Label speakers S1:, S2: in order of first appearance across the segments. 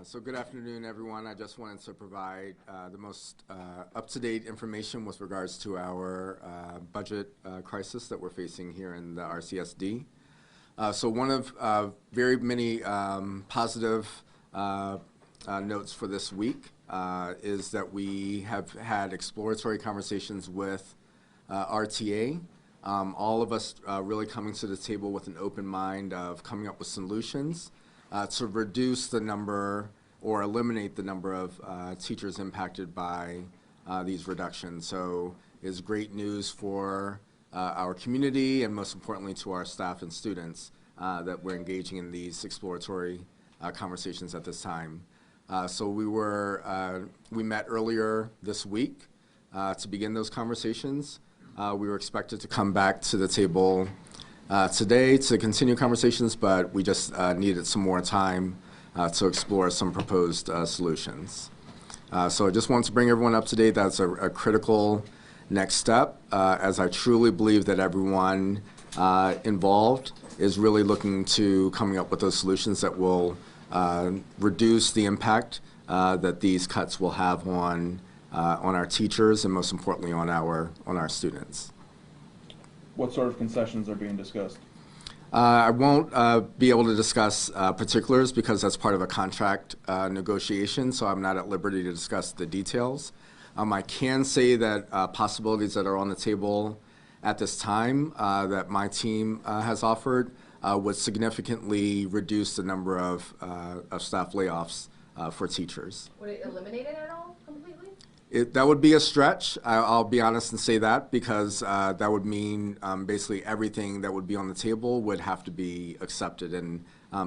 S1: So good afternoon, everyone. I just wanted to provide the most up-to-date information with regards to our budget crisis that we're facing here in the RCSD. So one of very many positive notes for this week is that we have had exploratory conversations with RTA. All of us really coming to the table with an open mind of coming up with solutions to reduce the number or eliminate the number of teachers impacted by these reductions. So it's great news for our community and most importantly to our staff and students that we're engaging in these exploratory conversations at this time. So we met earlier this week to begin those conversations. We were expected to come back to the table today to continue conversations, but we just needed some more time to explore some proposed solutions. So I just wanted to bring everyone up to date. That's a critical next step, as I truly believe that everyone involved is really looking to coming up with those solutions that will reduce the impact that these cuts will have on our teachers and most importantly on our students.
S2: What sort of concessions are being discussed?
S1: I won't be able to discuss particulars because that's part of a contract negotiation, so I'm not at liberty to discuss the details. I can say that possibilities that are on the table at this time that my team has offered would significantly reduce the number of staff layoffs for teachers.
S3: Would it eliminate it at all completely?
S1: That would be a stretch. I'll be honest and say that because that would mean basically everything that would be on the table would have to be accepted. And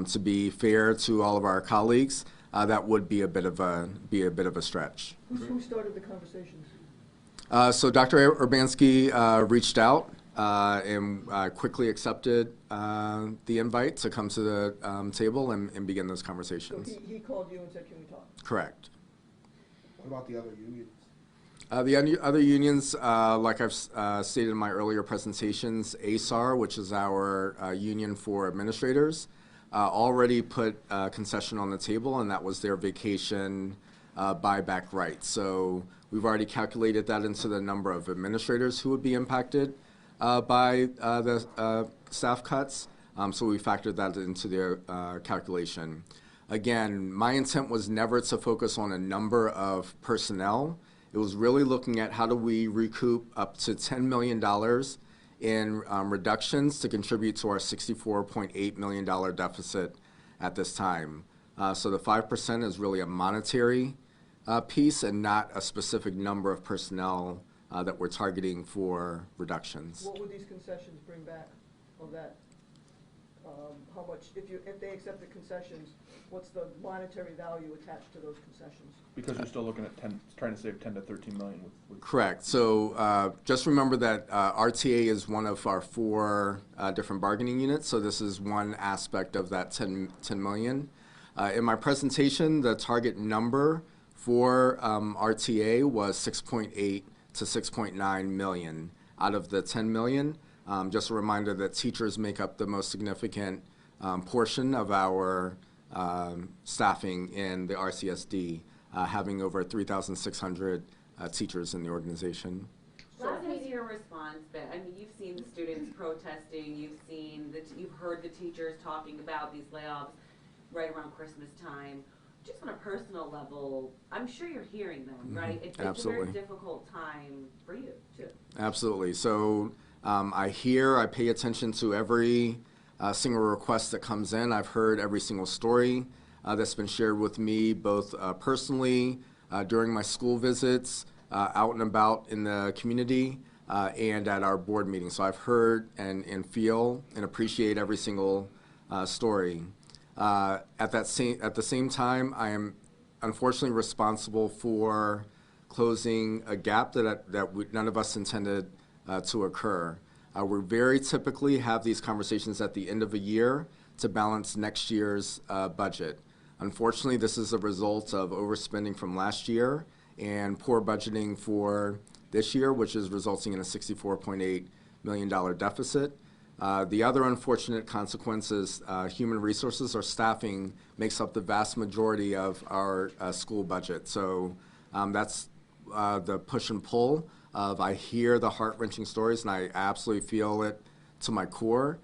S1: to be fair to all of our colleagues, that would be a bit of a stretch.
S4: Who started the conversations?
S1: So Dr. Urbanski reached out and quickly accepted the invite to come to the table and begin those conversations.
S4: So he called you and said, "Can we talk?"
S1: Correct.
S5: What about the other unions?
S1: The other unions, like I've stated in my earlier presentations, ASAR, which is our union for administrators, already put a concession on the table, and that was their vacation buyback right. So we've already calculated that into the number of administrators who would be impacted by the staff cuts. So we factored that into their calculation. Again, my intent was never to focus on a number of personnel. It was really looking at how do we recoup up to $10 million in reductions to contribute to our $64.8 million deficit at this time. So the 5% is really a monetary piece and not a specific number of personnel that we're targeting for reductions.
S4: What would these concessions bring back of that? How much, if they accept the concessions, what's the monetary value attached to those concessions?
S2: Because you're still looking at trying to save 10 to 13 million.
S1: Correct. So just remember that RTA is one of our 4 different bargaining units. So this is one aspect of that 10 million. In my presentation, the target number for RTA was 6.8 to 6.9 million out of the 10 million. Just a reminder that teachers make up the most significant portion of our staffing in the RCSD, having over 3,600 teachers in the organization.
S6: Last easier response, but I mean, you've seen the students protesting, you've heard the teachers talking about these layoffs right around Christmas time. Just on a personal level, I'm sure you're hearing them, right? It's a very difficult time for you, too.
S1: Absolutely. So I pay attention to every single request that comes in. I've heard every single story that's been shared with me, both personally, during my school visits, out and about in the community, and at our board meetings. So I've heard and feel and appreciate every single story. At the same time, I am unfortunately responsible for closing a gap that none of us intended to occur. We very typically have these conversations at the end of a year to balance next year's budget. Unfortunately, this is a result of overspending from last year and poor budgeting for this year, which is resulting in a $64.8 million deficit. The other unfortunate consequence is human resources or staffing makes up the vast majority of our school budget. So that's the push and pull of I hear the heart-wrenching stories and I absolutely feel it to my core,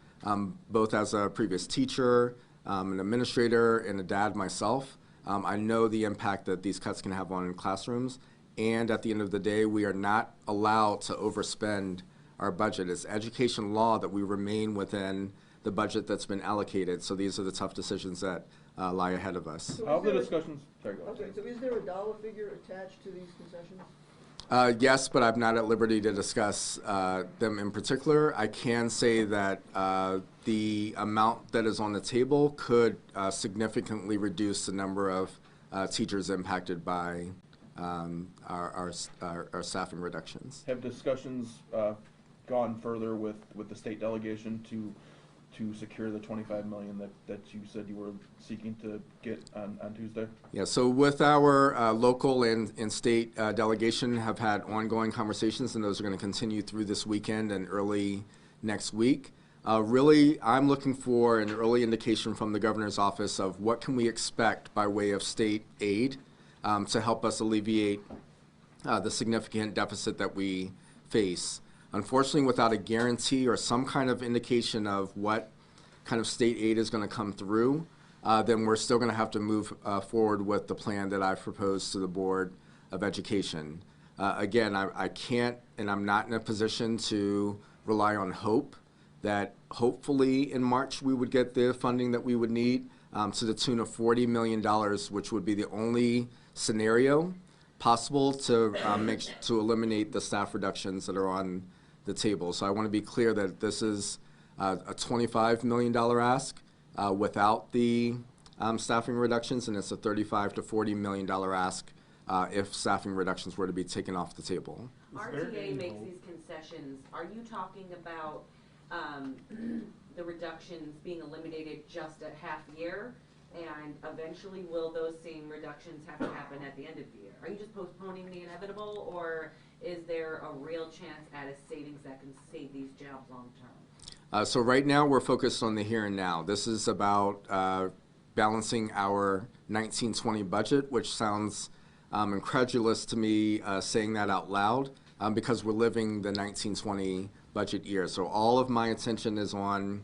S1: both as a previous teacher, an administrator, and a dad myself. I know the impact that these cuts can have on classrooms, and at the end of the day, we are not allowed to overspend our budget. It's education law that we remain within the budget that's been allocated, so these are the tough decisions that lie ahead of us.
S4: So
S2: How
S4: is
S2: have the
S4: there a-
S2: discussions, sorry, go ahead.
S4: Okay, so is there a dollar figure attached to these concessions?
S1: Yes, but I'm not at liberty to discuss them in particular. I can say that the amount that is on the table could significantly reduce the number of teachers impacted by our staffing reductions.
S2: Have discussions gone further with the state delegation to secure the 25 million that you said you were seeking to get on Tuesday?
S1: Yeah, so with our local and state delegation have had ongoing conversations, and those are going to continue through this weekend and early next week. Really, I'm looking for an early indication from the governor's office of what can we expect by way of state aid to help us alleviate the significant deficit that we face. Unfortunately, without a guarantee or some kind of indication of what kind of state aid is going to come through, then we're still going to have to move forward with the plan that I've proposed to the Board of Education. Again, I can't and I'm not in a position to rely on hope that hopefully in March we would get the funding that we would need to the tune of $40 million, which would be the only scenario possible to eliminate the staff reductions that are on the table. So I want to be clear that this is a $25 million ask without the staffing reductions, and it's a $35 to $40 million ask if staffing reductions were to be taken off the table.
S6: RTA makes these concessions. Are you talking about the reductions being eliminated just at half year? And eventually, will those same reductions have to happen at the end of the year? Are you just postponing the inevitable, or is there a real chance at a savings that can save these jobs long term?
S1: So right now, we're focused on the here and now. This is about balancing our 1920 budget, which sounds incredulous to me saying that out loud because we're living the 1920 budget year. So all of my attention is on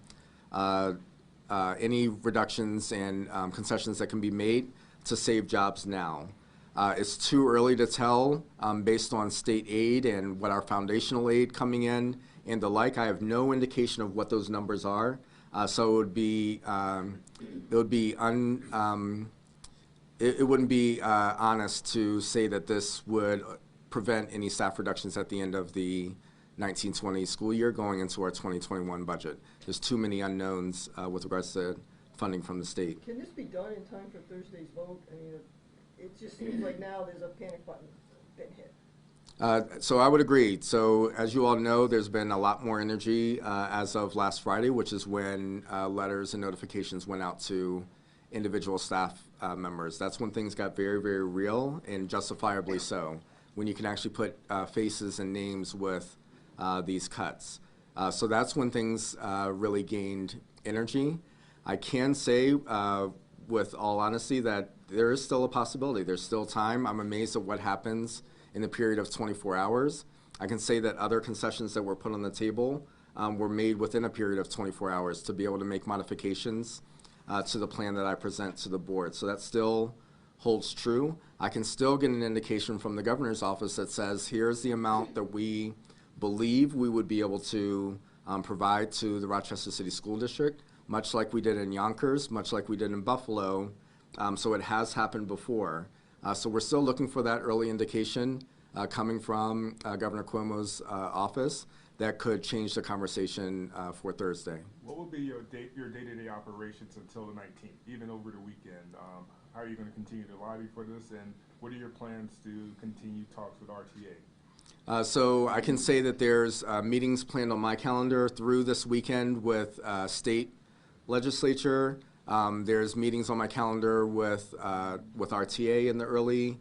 S1: any reductions and concessions that can be made to save jobs now. It's too early to tell based on state aid and what our foundational aid coming in and the like. I have no indication of what those numbers are. So it wouldn't be honest to say that this would prevent any staff reductions at the end of the 1920 school year going into our 2021 budget. There's too many unknowns with regards to funding from the state.
S4: Can this be done in time for Thursday's vote? I mean, it just seems like now there's a panic button been hit.
S1: So I would agree. So as you all know, there's been a lot more energy as of last Friday, which is when letters and notifications went out to individual staff members. That's when things got very, very real, and justifiably so, when you can actually put faces and names with these cuts. So that's when things really gained energy. I can say with all honesty that there is still a possibility. There's still time. I'm amazed at what happens in the period of 24 hours. I can say that other concessions that were put on the table were made within a period of 24 hours to be able to make modifications to the plan that I present to the board. So that still holds true. I can still get an indication from the governor's office that says, here's the amount that we believe we would be able to provide to the Rochester City School District, much like we did in Yonkers, much like we did in Buffalo. So it has happened before. So we're still looking for that early indication coming from Governor Cuomo's office that could change the conversation for Thursday.
S7: What will be your day-to-day operations until the 19th, even over the weekend? How are you going to continue to lobby for this, and what are your plans to continue talks with RTA?
S1: So I can say that there's meetings planned on my calendar through this weekend with state legislature. There's meetings on my calendar with RTA in the early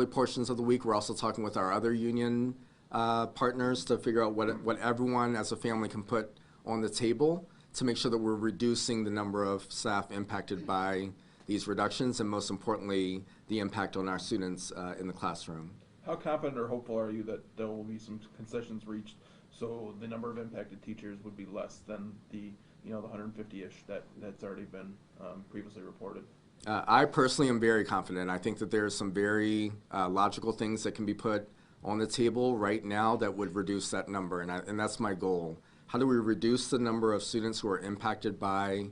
S1: portions of the week. We're also talking with our other union partners to figure out what everyone as a family can put on the table to make sure that we're reducing the number of staff impacted by these reductions, and most importantly, the impact on our students in the classroom.
S2: How confident or hopeful are you that there will be some concessions reached so the number of impacted teachers would be less than the, the 150-ish that's already been previously reported?
S1: I personally am very confident. I think that there are some very logical things that can be put on the table right now that would reduce that number, and that's my goal. How do we reduce the number of students who are impacted by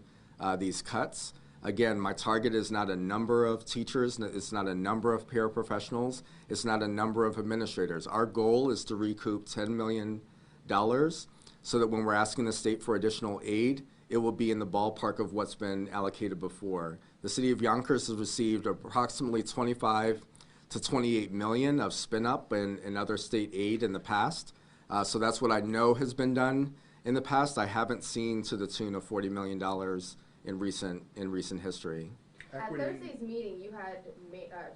S1: these cuts? Again, my target is not a number of teachers, it's not a number of paraprofessionals, it's not a number of administrators. Our goal is to recoup $10 million so that when we're asking the state for additional aid, it will be in the ballpark of what's been allocated before. The city of Yonkers has received approximately 25 to 28 million of spin-up and other state aid in the past. So that's what I know has been done in the past. I haven't seen to the tune of $40 million in recent history.
S3: At Thursday's meeting, you had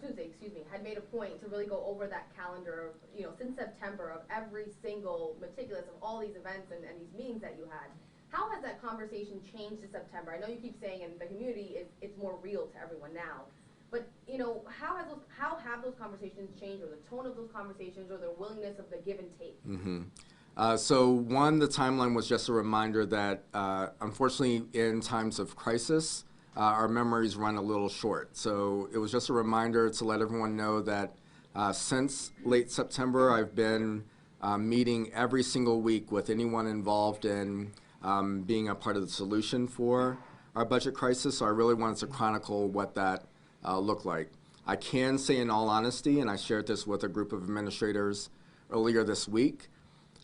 S3: Tuesday, had made a point to really go over that calendar of, since September, of every single meticulous of all these events and these meetings that you had. How has that conversation changed in September? I know you keep saying in the community it's more real to everyone now, but how have those conversations changed, or the tone of those conversations, or the willingness of the give and take?
S1: Mm-hmm. So one, the timeline was just a reminder that unfortunately in times of crisis, our memories run a little short. So it was just a reminder to let everyone know that since late September, I've been meeting every single week with anyone involved in being a part of the solution for our budget crisis. So I really wanted to chronicle what that looked like. I can say in all honesty, and I shared this with a group of administrators earlier this week,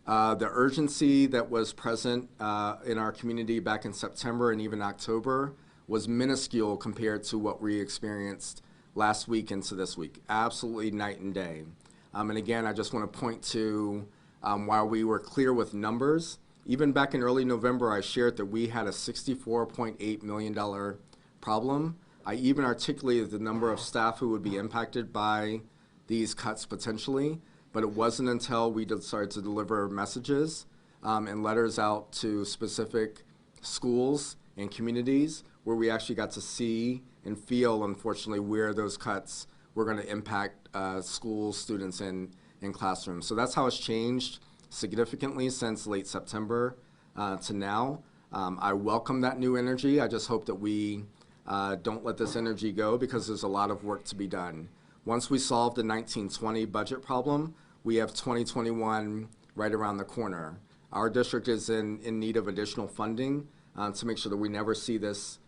S1: the urgency that was present in our community back in September and even October was minuscule compared to what we experienced last week into this week. Absolutely night and day. And again, I just want to point to while we were clear with numbers, even back in early November, I shared that we had a $64.8 million problem. I even articulated the number of staff who would be impacted by these cuts potentially, but it wasn't until we started to deliver messages and letters out to specific schools and communities where we actually got to see and feel, unfortunately, where those cuts were going to impact schools, students, and classrooms. So that's how it's changed significantly since late September to now. I welcome that new energy. I just hope that we don't let this energy go, because there's a lot of work to be done. Once we solve the 1920 budget problem, we have 2021 right around the corner. Our district is in need of additional funding to make sure that we never see this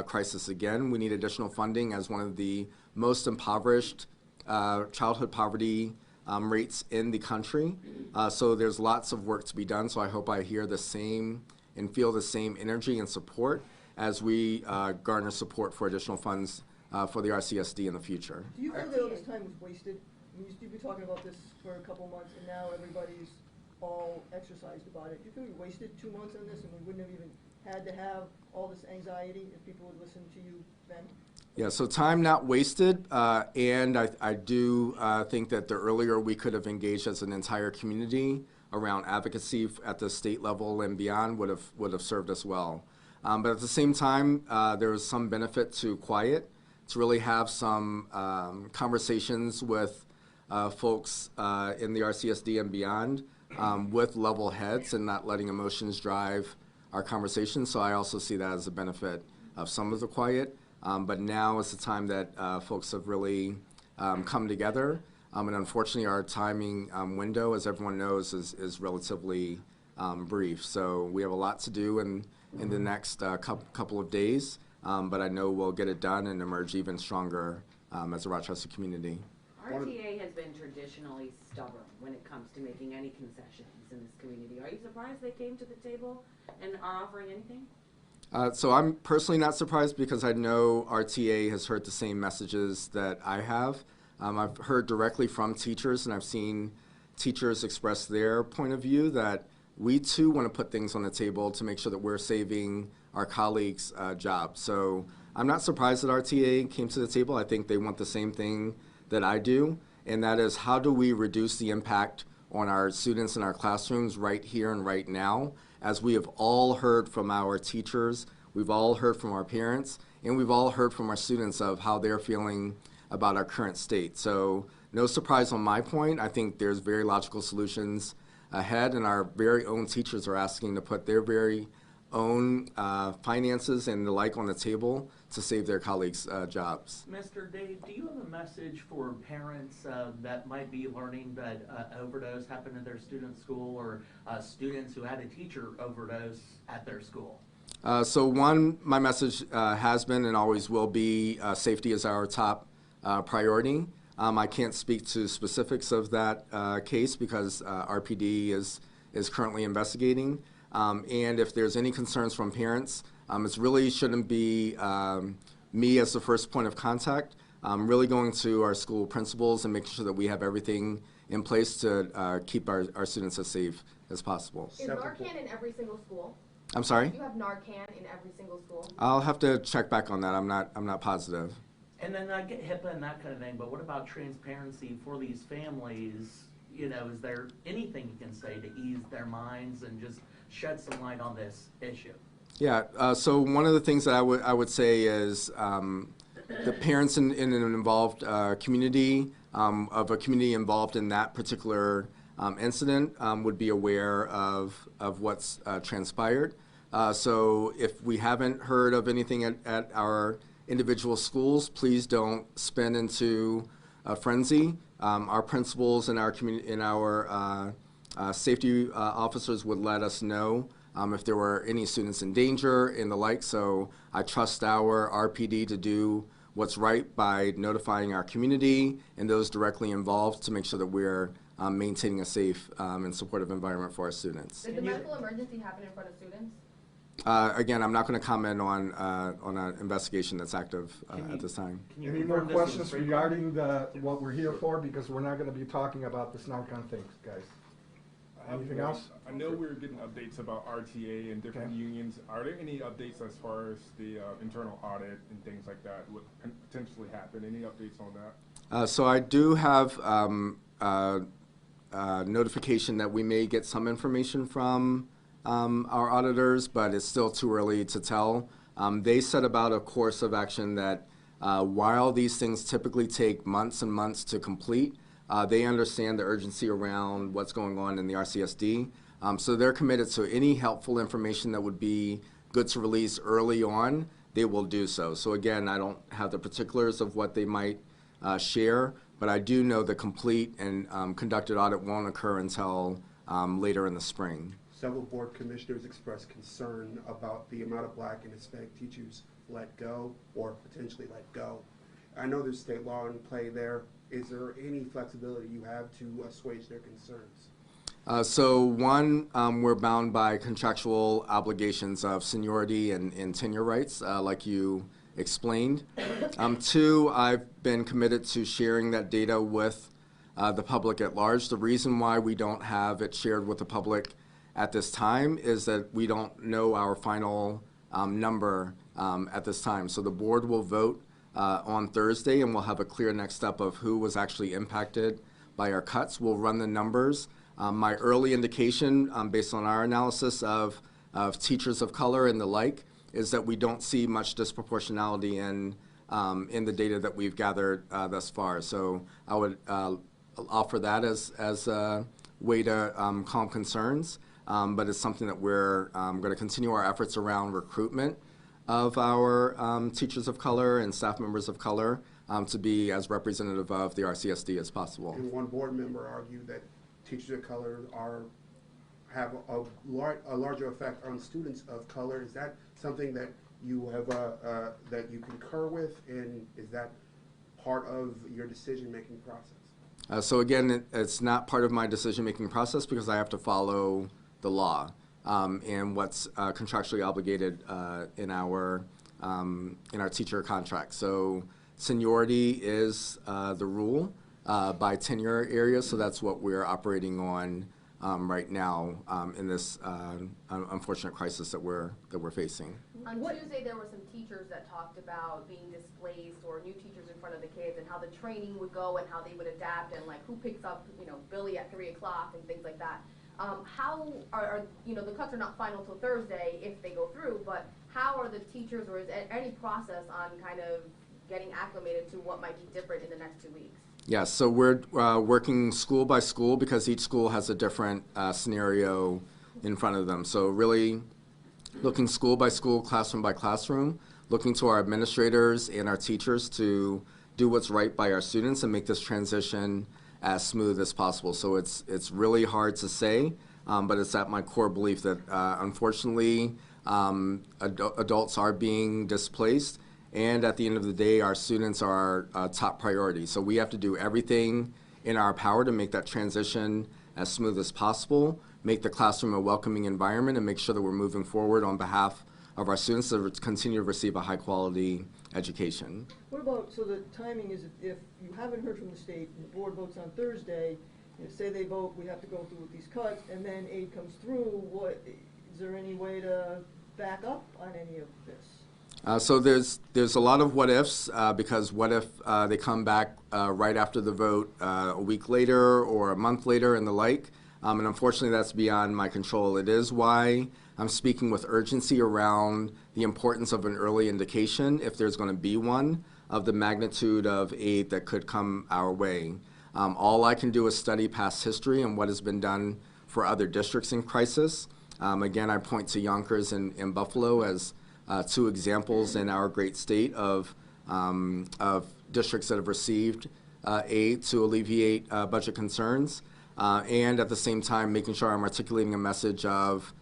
S1: crisis again. We need additional funding as one of the most impoverished childhood poverty rates in the country. So there's lots of work to be done. So I hope I hear the same and feel the same energy and support as we garner support for additional funds for the RCSD in the future.
S4: Do you feel that all this time was wasted? I mean, you've been talking about this for a couple months, and now everybody's all exercised about it. Do you feel we wasted 2 months on this, and we wouldn't have even had to have all this anxiety if people would listen to you then?
S1: Yeah, so time not wasted, and I do think that the earlier we could have engaged as an entire community around advocacy at the state level and beyond would have served us well. But at the same time, there was some benefit to quiet, to really have some conversations with folks in the RCSD and beyond with level heads and not letting emotions drive our conversation. So I also see that as a benefit of some of the quiet. But now is the time that folks have really come together. And unfortunately, our timing window, as everyone knows, is relatively brief. So we have a lot to do in the next couple of days. But I know we'll get it done and emerge even stronger as a Rochester community.
S6: RTA has been traditionally stubborn when it comes to making any concessions in this community. Are you surprised they came to the table and are offering anything?
S1: So I'm personally not surprised, because I know RTA has heard the same messages that I have. I've heard directly from teachers, and I've seen teachers express their point of view that we too want to put things on the table to make sure that we're saving our colleagues' jobs. So I'm not surprised that RTA came to the table. I think they want the same thing that I do, and that is, how do we reduce the impact on our students in our classrooms right here and right now, as we have all heard from our teachers, we've all heard from our parents, and we've all heard from our students of how they're feeling about our current state. So no surprise on my point. I think there's very logical solutions ahead, and our very own teachers are asking to put their very own finances and the like on the table to save their colleagues' jobs.
S8: Mr. Dade, do you have a message for parents that might be learning that overdose happened at their student's school, or students who had a teacher overdose at their school?
S1: So one, my message has been and always will be safety is our top priority. I can't speak to specifics of that case because RPD is currently investigating. And if there's any concerns from parents, it really shouldn't be me as the first point of contact. Really going to our school principals and making sure that we have everything in place to keep our students as safe as possible.
S3: Is Narcan in every single school?
S1: I'm sorry?
S3: Do you have Narcan in every single school?
S1: I'll have to check back on that. I'm not positive.
S8: And then I get HIPAA and that kind of thing, but what about transparency for these families? You know, is there anything you can say to ease their minds and just shed some light on this issue?
S1: Yeah, so one of the things that I would say is the parents in an involved community, of a community involved in that particular incident would be aware of what's transpired. So if we haven't heard of anything at our individual schools, please don't spin into a frenzy. Our principals and our community, and our safety officers would let us know if there were any students in danger and the like. So I trust our RPD to do what's right by notifying our community and those directly involved to make sure that we're maintaining a safe and supportive environment for our students.
S3: Did the medical emergency happen in front of students?
S1: Again, I'm not going to comment on an investigation that's active at this time.
S5: Any more questions regarding what we're here for? Because we're not going to be talking about this Narcan thing, guys. Anything else?
S7: I know we're getting updates about RTA and different unions. Are there any updates as far as the internal audit and things like that would potentially happen? Any updates on that?
S1: So I do have notification that we may get some information from our auditors, but it's still too early to tell. They set about a course of action that while these things typically take months and months to complete, they understand the urgency around what's going on in the RCSD. So they're committed to any helpful information that would be good to release early on, they will do so. So again, I don't have the particulars of what they might share, but I do know the complete and conducted audit won't occur until later in the spring.
S5: Several board commissioners expressed concern about the amount of Black and Hispanic teachers let go or potentially let go. I know there's state law in play there. Is there any flexibility you have to assuage their concerns?
S1: So one, we're bound by contractual obligations of seniority and tenure rights, like you explained. Two, I've been committed to sharing that data with the public at large. The reason why we don't have it shared with the public at this time is that we don't know our final number at this time. So the board will vote on Thursday, and we'll have a clear next step of who was actually impacted by our cuts. We'll run the numbers. My early indication, based on our analysis of teachers of color and the like, is that we don't see much disproportionality in the data that we've gathered thus far. So I would offer that as a way to calm concerns, but it's something that we're going to continue our efforts around recruitment of our teachers of color and staff members of color to be as representative of the RCSD as possible.
S5: And one board member argued that teachers of color have a larger effect on students of color. Is that something that you have that you concur with, and is that part of your decision-making process?
S1: So again, it's not part of my decision-making process because I have to follow the law and what's contractually obligated in our teacher contract. So seniority is the rule by tenure area, so that's what we're operating on right now in this unfortunate crisis that we're facing.
S3: On Tuesday, there were some teachers that talked about being displaced or new teachers in front of the kids and how the training would go and how they would adapt and like who picks up, Billy at 3 o'clock and things like that. How are the cuts are not final till Thursday if they go through, but how are the teachers or is any process on kind of getting acclimated to what might be different in the next 2 weeks?
S1: Yeah, so we're working school by school because each school has a different scenario in front of them. So really looking school by school, classroom by classroom, looking to our administrators and our teachers to do what's right by our students and make this transition as smooth as possible. So it's really hard to say, but it's at my core belief that unfortunately adults are being displaced, and at the end of the day, our students are our top priority. So we have to do everything in our power to make that transition as smooth as possible, make the classroom a welcoming environment, and make sure that we're moving forward on behalf of our students to continue to receive a high-quality education.
S4: What about, so the timing is if you haven't heard from the state and the board votes on Thursday, say they vote, we have to go through with these cuts, and then aid comes through, is there any way to back up on any of this?
S1: So there's a lot of what ifs, because what if they come back right after the vote a week later or a month later and the like, and unfortunately that's beyond my control. It is why I'm speaking with urgency around the importance of an early indication, if there's going to be one, of the magnitude of aid that could come our way. All I can do is study past history and what has been done for other districts in crisis. Again, I point to Yonkers and Buffalo as two examples in our great state of districts that have received aid to alleviate budget concerns, and at the same time making sure I'm articulating a message of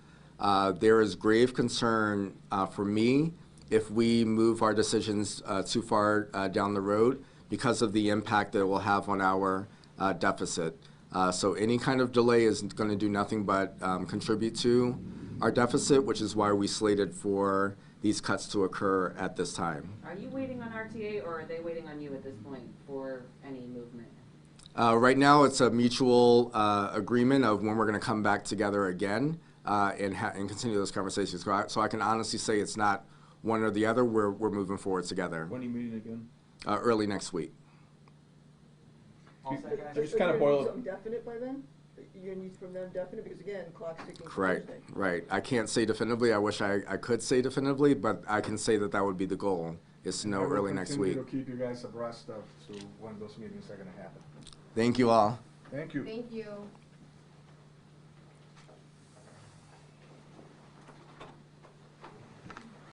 S1: there is grave concern for me if we move our decisions too far down the road because of the impact that it will have on our deficit. So any kind of delay is going to do nothing but contribute to our deficit, which is why we slated for these cuts to occur at this time.
S6: Are you waiting on RTA or are they waiting on you at this point for any movement?
S1: Right now, it's a mutual agreement of when we're going to come back together again and continue those conversations. So I can honestly say it's not one or the other. We're moving forward together.
S2: When are you meeting again?
S1: Early next week.
S8: All set, guys?
S2: Just kind of boil it.
S4: Something definite by then? You need from them definite, because again, clock's ticking.
S1: Right,
S4: Thursday.
S1: right. I can't say definitively. I wish I could say definitively, but I can say that that would be the goal, is to know early next week.
S9: We'll keep you guys abreast of when those meetings are going to happen.
S1: Thank you all.
S9: Thank you.
S3: Thank you.